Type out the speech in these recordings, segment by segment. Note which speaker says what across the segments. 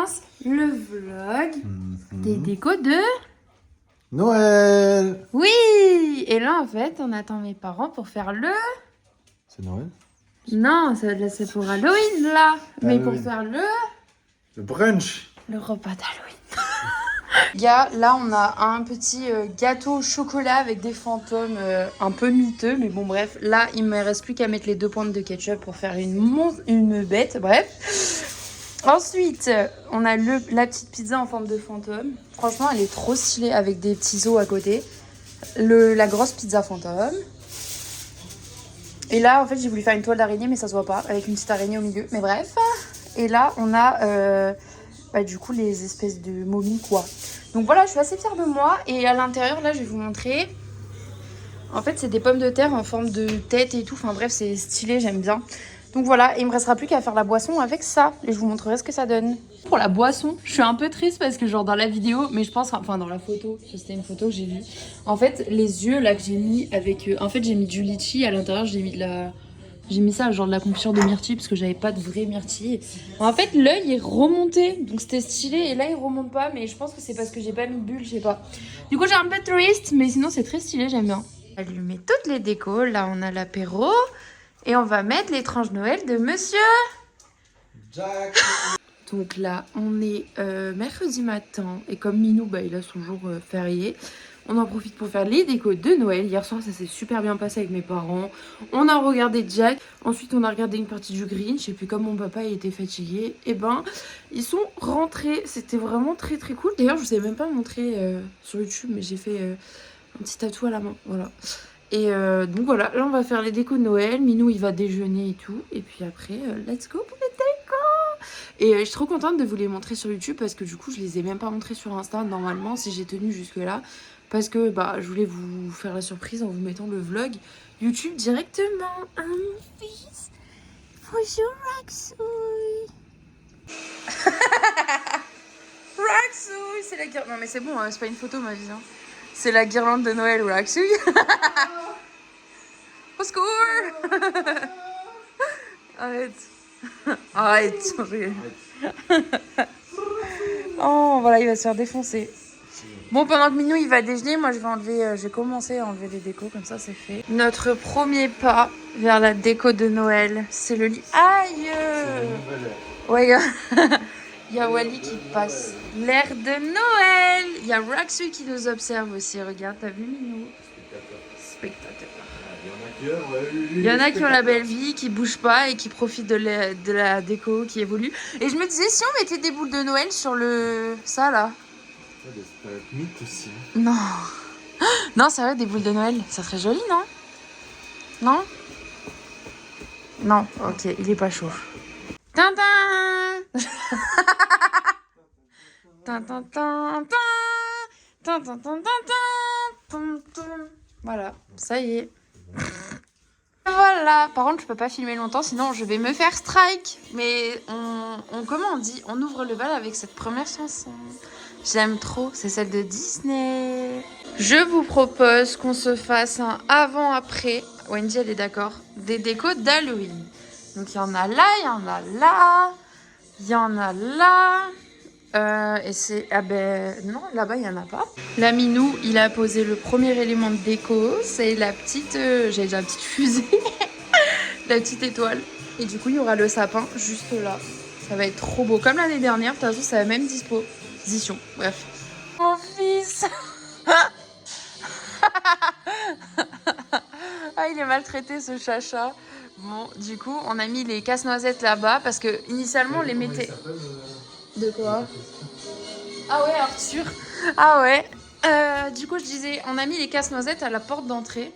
Speaker 1: commence le vlog des décos de
Speaker 2: Noël.
Speaker 1: Oui. Et là, en fait, on attend mes parents pour faire le...
Speaker 2: C'est Noël?
Speaker 1: Non, c'est pour Halloween, là. Mais pour
Speaker 2: Halloween.
Speaker 1: faire
Speaker 2: Le brunch.
Speaker 1: le repas d'Halloween. Gars, là, on a un petit gâteau au chocolat avec des fantômes un peu miteux. Mais bon, bref. Là, il me reste plus qu'à mettre les 2 pointes de ketchup pour faire une bête. Bref. Ensuite, on a la petite pizza en forme de fantôme. Franchement, elle est trop stylée avec des petits os à côté. La grosse pizza fantôme. Et là, en fait, j'ai voulu faire une toile d'araignée, mais ça se voit pas, avec une petite araignée au milieu. Mais bref. Et là, on a du coup les espèces de momies, quoi. Donc voilà, je suis assez fière de moi. Et à l'intérieur, là, je vais vous montrer. En fait, c'est des pommes de terre en forme de tête et tout. Enfin bref, c'est stylé, j'aime bien. Donc voilà, il me restera plus qu'à faire la boisson avec ça. Et je vous montrerai ce que ça donne. Pour la boisson, je suis un peu triste parce que genre dans la vidéo, mais je pense, enfin dans la photo, c'était une photo que j'ai vue. En fait, les yeux là que j'ai mis avec... en fait, j'ai mis du litchi. À l'intérieur, j'ai mis de la... J'ai mis ça, genre de la confiture de myrtille, parce que j'avais pas de vraie myrtille. En fait, l'œil est remonté, donc c'était stylé. Et là, il remonte pas, mais je pense que c'est parce que j'ai pas mis de bulle, je sais pas. Du coup, j'ai un peu triste, mais sinon, c'est très stylé, j'aime bien. Allumer toutes les décos. Là, on a l'apéro. Et on va mettre les tranches Noël de monsieur
Speaker 2: Jack.
Speaker 1: Donc là, on est mercredi matin. Et comme Minou, il a son jour férié, on en profite pour faire les décos de Noël. Hier soir, ça s'est super bien passé avec mes parents. On a regardé Jack. Ensuite, on a regardé une partie du Grinch. Et puis comme mon papa il était fatigué, et ils sont rentrés. C'était vraiment très très cool. D'ailleurs, je vous ai même pas montré sur YouTube, mais j'ai fait un petit tatou à la main. Voilà. Et donc voilà, là on va faire les décos de Noël. Minou il va déjeuner et tout. Et puis après, let's go pour les décos. Et je suis trop contente de vous les montrer sur YouTube parce que du coup je les ai même pas montrés sur Insta normalement si j'ai tenu jusque là. Parce que je voulais vous faire la surprise en vous mettant le vlog YouTube directement. Ah mon fils. Bonjour Raxouille. Raxouille, c'est la guirlande. Non mais c'est bon, hein, c'est pas une photo ma vie. Hein. C'est la guirlande de Noël Raxouille. Au secours. Arrête. Arrête. Oh, voilà, il va se faire défoncer. Bon, pendant que Minou, il va déjeuner, moi, je vais commencer à enlever les décos, comme ça, c'est fait. Notre premier pas vers la déco de Noël, c'est le lit. Aïe. Ouais, il y a Wally qui passe. L'air de Noël. Il y a Raxu qui nous observe aussi. Regarde, t'as vu Minou? Spectateur. Il y en a qui ont la belle vie, qui bougent pas et qui profitent de la déco qui évolue. Et je me disais, si on mettait des boules de Noël sur ça là.
Speaker 2: C'est un mythe aussi.
Speaker 1: Non. Non, c'est vrai, des boules de Noël. Ça serait joli, non? Non? Non, ok, il est pas chaud. Tintin. Tintin. Voilà, ça y est. Voilà, par contre je peux pas filmer longtemps sinon je vais me faire strike. Mais comment on dit? On ouvre le bal avec cette première chanson. J'aime trop, c'est celle de Disney. Je vous propose qu'on se fasse un avant-après. Wendy elle est d'accord. Des décos d'Halloween. Donc il y en a là, il y en a là, il y en a là. Et c'est... Ah ben non, là-bas, il n'y en a pas. La Minou, il a posé le premier élément de déco. C'est la petite... j'allais dire la petite fusée. La petite étoile. Et du coup, il y aura le sapin juste là. Ça va être trop beau. Comme l'année dernière, de toute façon, c'est la même disposition. Bref. Mon fils. Ah, il est maltraité, ce chacha. Bon, du coup, on a mis les casse-noisettes là-bas. Parce que initialement, on les mettait... De quoi? Ah ouais, Arthur. Ah ouais. Du coup, je disais, on a mis les casse-noisettes à la porte d'entrée.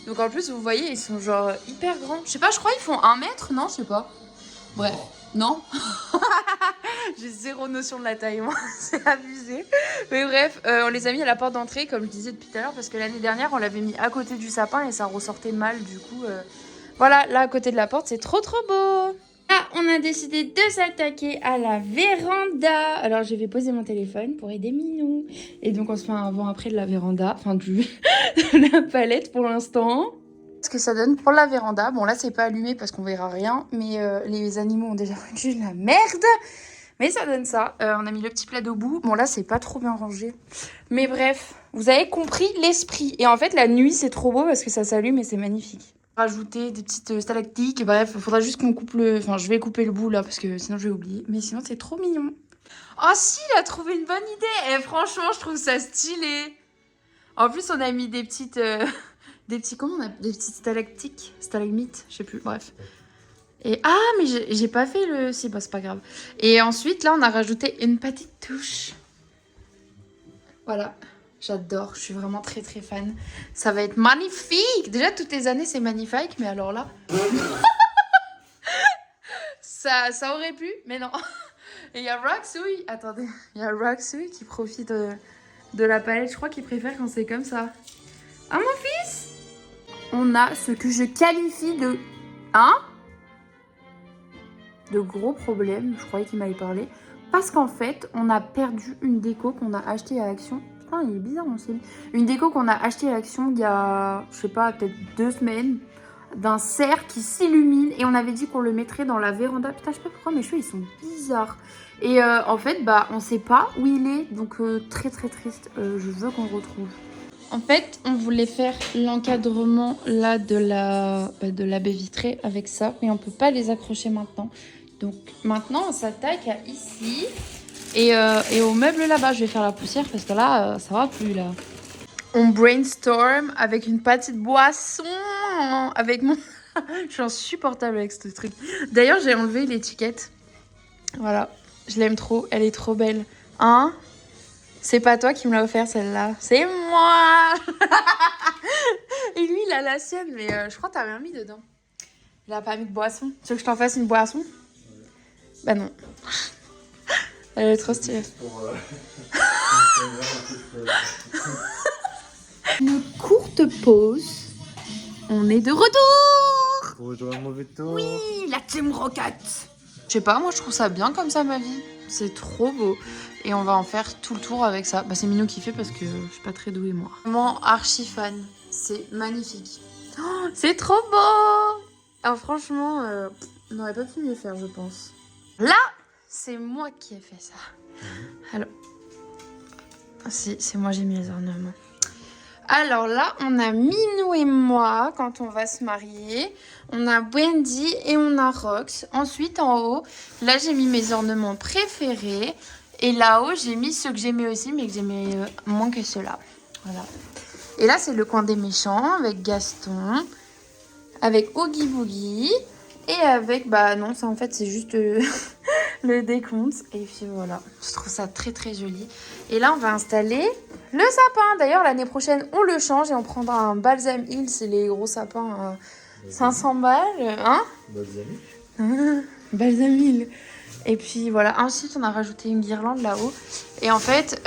Speaker 1: Donc en plus, vous voyez, ils sont genre hyper grands. Je sais pas, je crois qu'ils font 1 mètre, non? Je sais pas. Bref, non. J'ai zéro notion de la taille, moi. C'est abusé. Mais bref, on les a mis à la porte d'entrée, comme je disais depuis tout à l'heure, parce que l'année dernière, on l'avait mis à côté du sapin et ça ressortait mal. Du coup, voilà, là, à côté de la porte, c'est trop trop beau. Là, on a décidé de s'attaquer à la véranda. Alors, je vais poser mon téléphone pour aider Minou. Et donc, on se fait un avant-après de la véranda. Enfin, de la palette pour l'instant. Ce que ça donne pour la véranda. Bon, là, c'est pas allumé parce qu'on verra rien. Mais les animaux ont déjà foutu de la merde. Mais ça donne ça. On a mis le petit plat au bout. Bon, là, c'est pas trop bien rangé. Mais bref, vous avez compris l'esprit. Et en fait, la nuit, c'est trop beau parce que ça s'allume et c'est magnifique. Rajouter des petites stalactiques. Bref, il faudra juste qu'on coupe le... Enfin, je vais couper le bout, là, parce que sinon, je vais oublier. Mais sinon, c'est trop mignon. Oh, si, il a trouvé une bonne idée. Et franchement, je trouve ça stylé. En plus, on a mis des petites... des petits... Comment on a... Des petites stalactiques. Stalagmites, je sais plus. Bref. Et ah, mais j'ai pas fait le... Si, bah c'est pas grave. Et ensuite, là, on a rajouté une petite touche. Voilà. J'adore. Je suis vraiment très, très fan. Ça va être magnifique. Déjà, toutes les années, c'est magnifique. Mais alors là... ça aurait pu, mais non. Et il y a Roxouille. Attendez. Il y a Roxouille qui profite de la palette. Je crois qu'il préfère quand c'est comme ça. Ah, mon fils! On a ce que je qualifie de... Hein? De gros problèmes, je croyais qu'il m'avait parlé, parce qu'en fait, on a perdu une déco qu'on a achetée à Action. Putain, il est bizarre mon style. Une déco qu'on a achetée à Action il y a, je sais pas, peut-être 2 semaines, d'un cerf qui s'illumine, et on avait dit qu'on le mettrait dans la véranda. Putain, je sais pas pourquoi mes cheveux, ils sont bizarres. Et en fait, bah, on sait pas où il est, donc très très triste. Je veux qu'on le retrouve. En fait, on voulait faire l'encadrement là de la baie vitrée avec ça, mais on peut pas les accrocher maintenant. Donc maintenant, on s'attaque à ici et au meuble là-bas. Je vais faire la poussière parce que là, ça va plus là. On brainstorm avec une petite boisson, avec mon... Je suis insupportable avec ce truc. D'ailleurs, j'ai enlevé l'étiquette. Voilà, je l'aime trop, elle est trop belle. Hein? C'est pas toi qui me l'as offert celle-là, c'est moi. Et lui, il a la sienne, mais je crois que t'as rien mis dedans. Il a pas mis de boisson. Tu veux que je t'en fasse une boisson? Bah non. Elle est trop stylée. Une courte pause. On est de retour.
Speaker 2: Pour jouer un mauvais tour.
Speaker 1: Oui, la Team Rocket. Je sais pas, moi je trouve ça bien comme ça ma vie. C'est trop beau. Et on va en faire tout le tour avec ça. Bah c'est Minou qui fait parce que je suis pas très douée moi. Vraiment archi fan. C'est magnifique. Oh, c'est trop beau. Alors franchement, on n'aurait pas pu mieux faire je pense. Là, c'est moi qui ai fait ça. Alors, si, c'est moi j'ai mis les ornements. Alors là, on a Minou et moi quand on va se marier. On a Wendy et on a Rox. Ensuite, en haut, là, j'ai mis mes ornements préférés. Et là-haut, j'ai mis ceux que j'aimais aussi, mais que j'aimais moins que ceux-là. Voilà. Et là, c'est le coin des méchants avec Gaston, avec Oogie Boogie et avec... Bah non, ça en fait, c'est juste le décompte. Et puis voilà, je trouve ça très très joli. Et là, on va installer... le sapin, d'ailleurs, l'année prochaine, on le change et on prendra un Balsam Hill, c'est les gros sapins à 500 balles, hein? Balsam Hill. Et puis voilà, ensuite on a rajouté une guirlande là-haut. Et en fait,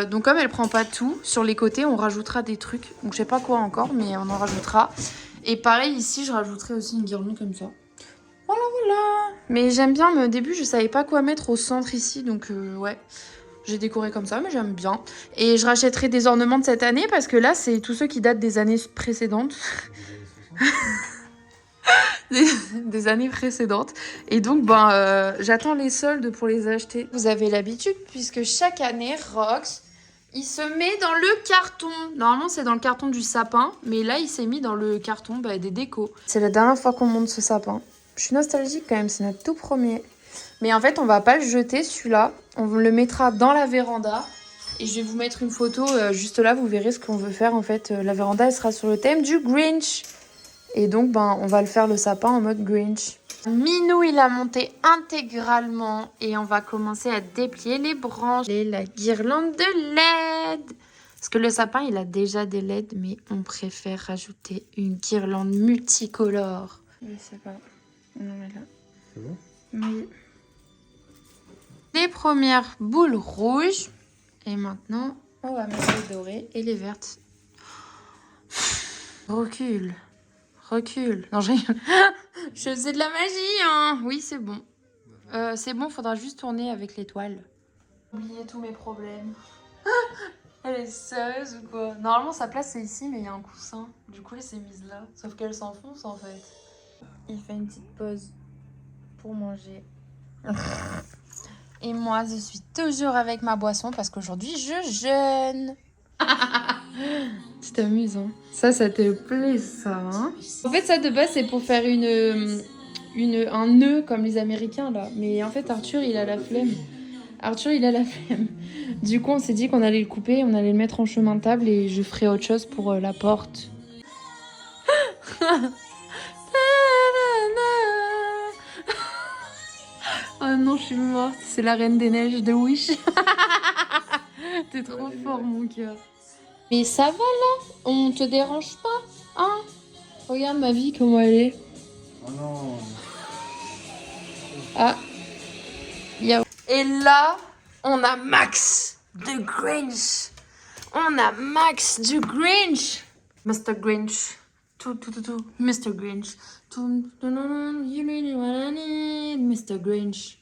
Speaker 1: donc comme elle prend pas tout, sur les côtés, on rajoutera des trucs. Donc je sais pas quoi encore, mais on en rajoutera. Et pareil, ici, je rajouterai aussi une guirlande comme ça. Voilà, voilà. Mais j'aime bien, mais au début, je savais pas quoi mettre au centre ici, donc ouais. J'ai décoré comme ça, mais j'aime bien. Et je rachèterai des ornements de cette année parce que là, c'est tous ceux qui datent des années précédentes. des années précédentes. Et donc, j'attends les soldes pour les acheter. Vous avez l'habitude puisque chaque année, Rox, il se met dans le carton. Normalement, c'est dans le carton du sapin. Mais là, il s'est mis dans le carton des décos. C'est la dernière fois qu'on monte ce sapin. Je suis nostalgique quand même, c'est notre tout premier. Mais en fait, on va pas le jeter celui-là. On le mettra dans la véranda. Et je vais vous mettre une photo juste là. Vous verrez ce qu'on veut faire. En fait, la véranda, elle sera sur le thème du Grinch. Et donc, on va le faire le sapin en mode Grinch. Minou, il a monté intégralement. Et on va commencer à déplier les branches. Et la guirlande de LED. Parce que le sapin, il a déjà des LED. Mais on préfère rajouter une guirlande multicolore. Je sais pas. Non, mais là.
Speaker 2: C'est bon?
Speaker 1: Oui. Les premières boules rouges. Et maintenant, on va mettre les dorées et les vertes. Recule. Recule. Non, je faisais de la magie, hein. Oui, c'est bon. C'est bon, faudra juste tourner avec l'étoile. Oubliez tous mes problèmes. Elle est sérieuse ou quoi? Normalement, sa place, c'est ici, mais il y a un coussin. Du coup, elle s'est mise là. Sauf qu'elle s'enfonce, en fait. Il fait une petite pause pour manger. Et moi, je suis toujours avec ma boisson parce qu'aujourd'hui, je jeûne. Tu t'amuses, hein? Ça te plaît, ça, hein? En fait, ça, de base, c'est pour faire un nœud comme les Américains, là. Mais en fait, Arthur, il a la flemme. Du coup, on s'est dit qu'on allait le couper, on allait le mettre en chemin de table et je ferai autre chose pour la porte. Oh non, je suis morte. C'est la Reine des Neiges de Wish. T'es trop fort, mon cœur. Mais ça va là? On te dérange pas? Hein? Regarde ma vie, comment elle est.
Speaker 2: Oh non.
Speaker 1: Ah. Et là, on a Max de Grinch. On a Max du Grinch. Mr. Grinch. Tout. Mr. Grinch. You really what I need, Mr. Grinch.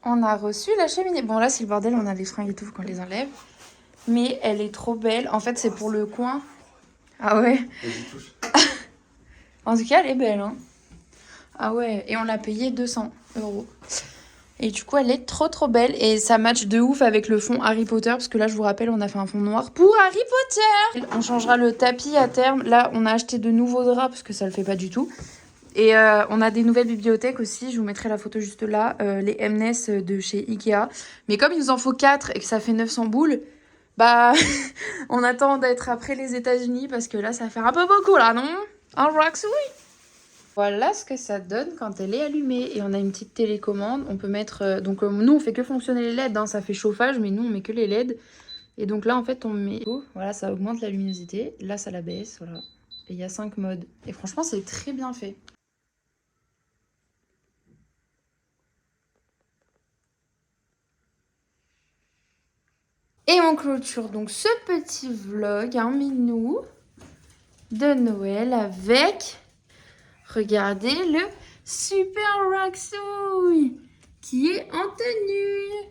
Speaker 1: On a reçu la cheminée. Bon, là, c'est le bordel, on a les fringues et tout, qu'on les enlève. Mais elle est trop belle. En fait, c'est pour le coin. Ah ouais?
Speaker 2: Vas-y, touche.
Speaker 1: En tout cas, elle est belle, hein. Ah ouais, et on l'a payée 200 €. Et du coup, elle est trop belle. Et ça match de ouf avec le fond Harry Potter. Parce que là, je vous rappelle, on a fait un fond noir pour Harry Potter. On changera le tapis à terme. Là, on a acheté de nouveaux draps parce que ça le fait pas du tout. Et on a des nouvelles bibliothèques aussi. Je vous mettrai la photo juste là. Les Mness de chez Ikea. Mais comme il nous en faut 4 et que ça fait 900 boules, bah, on attend d'être après les États-Unis parce que là, ça fait un peu beaucoup là, non? Un Rox, oui. Voilà ce que ça donne quand elle est allumée. Et on a une petite télécommande. On peut mettre... nous, on fait que fonctionner les LED. Hein, ça fait chauffage, mais nous, on met que les LED. Et donc là, en fait, on met... Oh, voilà, ça augmente la luminosité. Là, ça la baisse, voilà. Et il y a 5 modes. Et franchement, c'est très bien fait. Et on clôture donc ce petit vlog, un minou de Noël avec, regardez, le super Roxouille qui est en tenue.